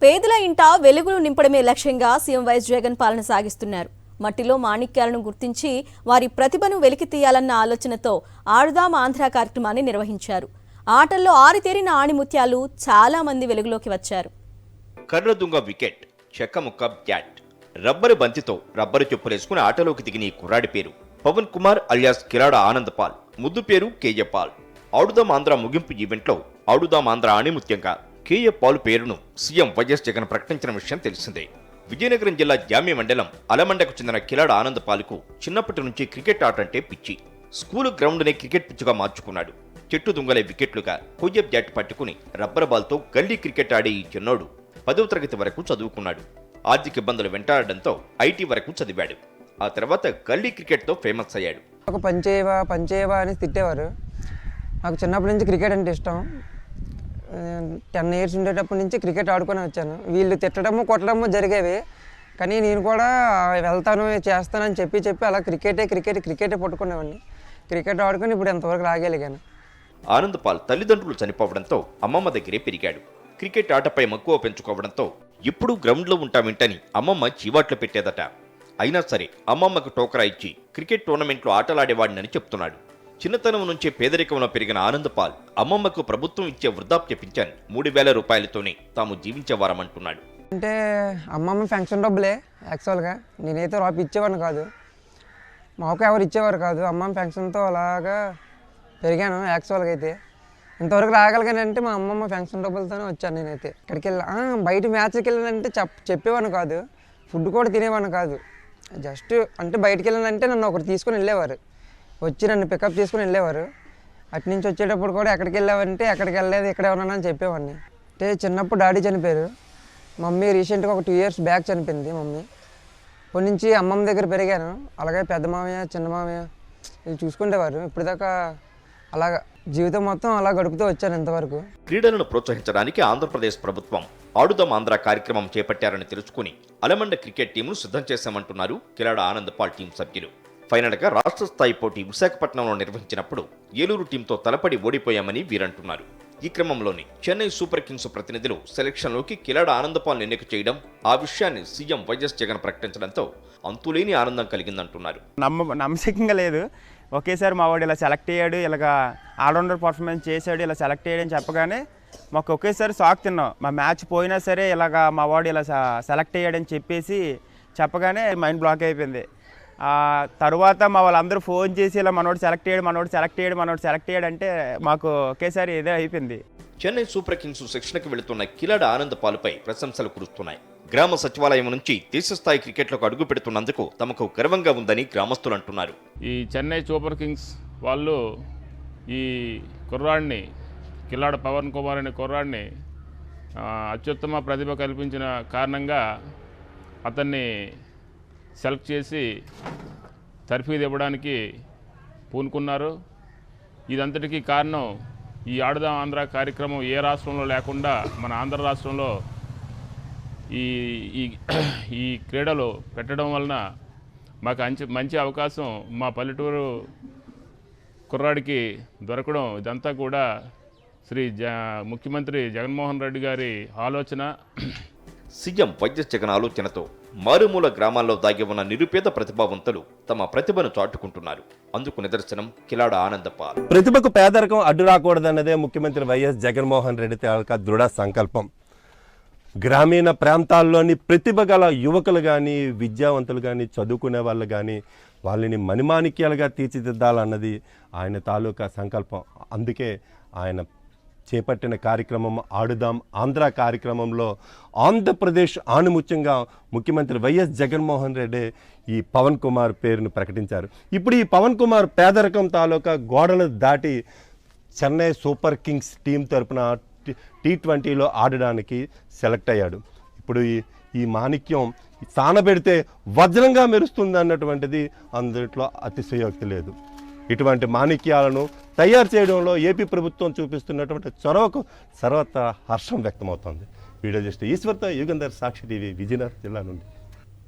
పేదల ఇంట వెలుగులు నింపడమే లక్ష్యంగా సీఎం వైఎస్ జగన్ పాలన సాగిస్తున్నారు. మట్టిలో మాణిక్యాలను గుర్తించి వారి ప్రతిభను వెలికి తీయాలన్న ఆలోచనతో ఆడుదాం ఆంధ్ర కార్యక్రమాన్ని నిర్వహించారు. ఆటల్లో ఆరితేరిన ఆణిముత్యాలు చాలా మంది వెలుగులోకి వచ్చారు. కర్రదుంగ వికెట్, చెక్కముక్క బ్యాట్, రబ్బరు బంతితో రబ్బరు చెప్పులేసుకుని ఆటలోకి దిగిన ఈ కుర్రాడి పేరు పవన్ కుమార్ అలియాస్ కిలాడ ఆనంద్ పాల్, ముద్దు పేరు కేఏ పాల్. ఆడుదాం ఆంధ్ర ముగింపు ఈవెంట్లో ఆడుదాం ఆంధ్ర ఆణిముత్యంగా కేఏ పాల్ పేరును సీఎం వైఎస్ జగన్ ప్రకటించిన విషయం తెలిసిందే. విజయనగరం జిల్లా జామి మండలం అలమండకు చెందిన కిలాడ ఆనంద్ పాల్కు చిన్నప్పటి నుంచి క్రికెట్ ఆట అంటే పిచ్చి. స్కూలు గ్రౌండ్నే క్రికెట్ పిచ్చుగా మార్చుకున్నాడు. చెట్టు దుంగలే వికెట్లుగా కొయ్య బ్యాట్ పట్టుకుని రబ్బర్ బాల్తో గల్లీ క్రికెట్ ఆడే ఈ చిన్నోడు 10వ తరగతి వరకు చదువుకున్నాడు. ఆర్థిక ఇబ్బందులు వెంటాడడంతో ఐటీ వరకు చదివాడు. ఆ తర్వాత గల్లీ క్రికెట్తో ఫేమస్ అయ్యాడు. ఒక పంచేవా అని తిట్టేవారు. నాకు చిన్నప్పటి నుంచి క్రికెట్ అంటే ఇష్టం. 10 years ఉండేటప్పటి నుంచి క్రికెట్ ఆడుకొని వచ్చాను. వీళ్ళు తిట్టడము కొట్టడము జరిగేవి, కానీ నేను కూడా వెళ్తాను చేస్తానని చెప్పి అలా క్రికెటే పట్టుకునేవాడిని. క్రికెట్ ఆడుకొని ఇప్పుడు ఎంతవరకు రాగలిగాను. ఆనంద్ పాల్ తల్లిదండ్రులు చనిపోవడంతో అమ్మమ్మ దగ్గరే పెరిగాడు. క్రికెట్ ఆటపై మక్కువ పెంచుకోవడంతో ఎప్పుడూ గ్రౌండ్లో ఉంటామేంటని అమ్మమ్మ చీవాట్లు పెట్టేదట. అయినా సరే అమ్మమ్మకు టోకరా ఇచ్చి క్రికెట్ టోర్నమెంట్లో ఆటలాడేవాడినని చెప్తున్నాడు. చిన్నతనం నుంచే పేదరికంలో పెరిగిన ఆనంద్ పాల్ అమ్మమ్మకు ప్రభుత్వం ఇచ్చే వృద్ధాప్య పింఛన్ 3,000 రూపాయలతోనే తాము జీవించేవారమంటున్నాడు. అంటే అమ్మమ్మ పెన్షన్ డబ్బులే యాక్చువల్గా. నేనైతే రాపి ఇచ్చేవాడిని కాదు, మాకు ఎవరు ఇచ్చేవారు కాదు. అమ్మమ్మ పెన్షన్తో అలాగా పెరిగాను. యాక్చువల్గా అయితే ఇంతవరకు రాగలిగానంటే మా అమ్మమ్మ పెన్షన్ డబ్బులతోనే వచ్చాను. నేనైతే ఇక్కడికి బయట మ్యాచ్కి వెళ్ళానంటే చెప్పేవాడిని కాదు, ఫుడ్ కూడా తినేవాడిని కాదు. జస్ట్ అంటే బయటికి వెళ్ళానంటే నన్ను ఒకటి తీసుకొని వెళ్ళేవారు, వచ్చి నన్ను పికప్ చేసుకుని వెళ్ళేవారు. అటు నుంచి వచ్చేటప్పుడు కూడా ఎక్కడికి వెళ్ళావంటే ఎక్కడికి వెళ్ళలేదు, ఇక్కడే ఉన్నానని చెప్పేవాడిని. అంటే చిన్నప్పుడు డాడీ చనిపోయారు, మమ్మీ రీసెంట్గా ఒక 2 years బ్యాక్ చనిపోయింది మమ్మీ. అప్పటి నుంచి అమ్మమ్మ దగ్గర పెరిగాను. అలాగే పెద్ద మామయ్య చిన్న మామయ్య ఇది చూసుకునేవారు. ఇప్పటిదాకా అలాగా జీవితం మొత్తం అలా గడుపుతూ వచ్చాను ఇంతవరకు. క్రీడలను ప్రోత్సహించడానికి ఆంధ్రప్రదేశ్ ప్రభుత్వం ఆడుదాం ఆంధ్ర కార్యక్రమం చేపట్టారని తెలుసుకుని అలమండ క్రికెట్ టీంను సిద్ధం చేశామంటున్నారు కిలాడ ఆనంద్ పాల్ టీం సభ్యులు. ఫైనల్గా రాష్ట్ర స్థాయి పోటీ విశాఖపట్నంలో నిర్వహించినప్పుడు ఏలూరు టీంతో తలపడి ఓడిపోయామని వీరంటున్నారు. ఈ క్రమంలోనే చెన్నై సూపర్ కింగ్స్ ప్రతినిధులు సెలక్షన్లోకి కిలాడ ఆనంద్ పాల్ ఎన్నిక చేయడం, ఆ విషయాన్ని సీఎం వైఎస్ జగన్ ప్రకటించడంతో అంతులేని ఆనందం కలిగిందంటున్నారు. నమ్మశక్యంగా లేదు. ఒకేసారి మా వాడు ఇలా సెలెక్ట్ అయ్యాడు, ఇలాగా ఆల్రౌండర్ పర్ఫార్మెన్స్ చేశాడు, ఇలా సెలెక్ట్ అయ్యాడని చెప్పగానే మాకు ఒకేసారి షాక్ తిన్నాం. మా మ్యాచ్ పోయినా సరే ఇలాగా మా వాడు ఇలా సెలెక్ట్ అయ్యాడని చెప్పగానే మైండ్ బ్లాక్ అయిపోయింది. తర్వాత మా వాళ్ళందరూ ఫోన్ చేసి ఇలా మనోడు సెలెక్ట్ అయ్యాడు అంటే మాకు ఒకేసారి ఇదే అయిపోయింది. చెన్నై సూపర్ కింగ్స్ శిక్షణకు వెళుతున్న కిలాడ ఆనంద్ పాల్పై ప్రశంసలు కురుస్తున్నాయి. గ్రామ సచివాలయం నుంచి దేశస్థాయి క్రికెట్లకు అడుగు పెడుతున్నందుకు తమకు గర్వంగా ఉందని గ్రామస్తులు అంటున్నారు. ఈ చెన్నై సూపర్ కింగ్స్ వాళ్ళు ఈ కుర్రాడిని కిలాడ పవన్ కుమార్ అనే కుర్రాడిని అత్యుత్తమ ప్రతిభ కల్పించిన కారణంగా అతన్ని సెలెక్ట్ చేసి తర్ఫీదు ఇవ్వడానికి పూనుకున్నారు. ఇదంతటికీ కారణం ఈ ఆడుదాం ఆంధ్ర కార్యక్రమం ఏ రాష్ట్రంలో లేకుండా మన ఆంధ్ర రాష్ట్రంలో ఈ క్రీడలు పెట్టడం వలన మాకు మంచి అవకాశం మా పల్లెటూరు కుర్రాడికి దొరకడం, ఇదంతా కూడా ముఖ్యమంత్రి జగన్మోహన్ రెడ్డి గారి ఆలోచన. సీఎం వైఎస్ జగన్ ఆలోచనతో మారుమూల గ్రామాల్లో దాగి ఉన్న నిరుపేద ప్రతిభావంతులు తమ ప్రతిభను చాటుకుంటున్నారు. అందుకు నిదర్శనం కిలాడ ఆనంద్ పాల్. ప్రతిభకు పేదరికం అడ్డు రాకూడదన్నదే ముఖ్యమంత్రి వైఎస్ జగన్మోహన్ రెడ్డి తాలూకా దృఢ సంకల్పం. గ్రామీణ ప్రాంతాల్లోని ప్రతిభ గల యువకులు కానీ, విద్యావంతులు కానీ, చదువుకునే వాళ్ళు కానీ వాళ్ళని మణిమాణిక్యాలుగా తీర్చిదిద్దాలన్నది ఆయన తాలూకా సంకల్పం. అందుకే ఆయన చేపట్టిన కార్యక్రమం ఆడుదాం ఆంధ్ర కార్యక్రమంలో ఆంధ్రప్రదేశ్ ఆణిముత్యంగా ముఖ్యమంత్రి వైఎస్ జగన్మోహన్ రెడ్డి ఈ పవన్ కుమార్ పేరును ప్రకటించారు. ఇప్పుడు ఈ పవన్ కుమార్ పేదరికం తాలూకా గోడలు దాటి చెన్నై సూపర్ కింగ్స్ టీం తరపున T20లో ఆడడానికి సెలెక్ట్ అయ్యాడు. ఇప్పుడు ఈ మాణిక్యం సానబెడితే వజ్రంగా మెరుస్తుంది అన్నటువంటిది అందులో అతిశయోక్తి లేదు. ఇటువంటి మాణిక్యాలను తయారు చేయడంలో ఏపీ ప్రభుత్వం చూపిస్తున్నటువంటి చొరవకు సర్వత్రా హర్షం వ్యక్తమవుతోంది. వీడియో జస్ట్ ఈశ్వర్తో యుగంధర్, సాక్షి టీవీ, విజయనగరం జిల్లా నుండి.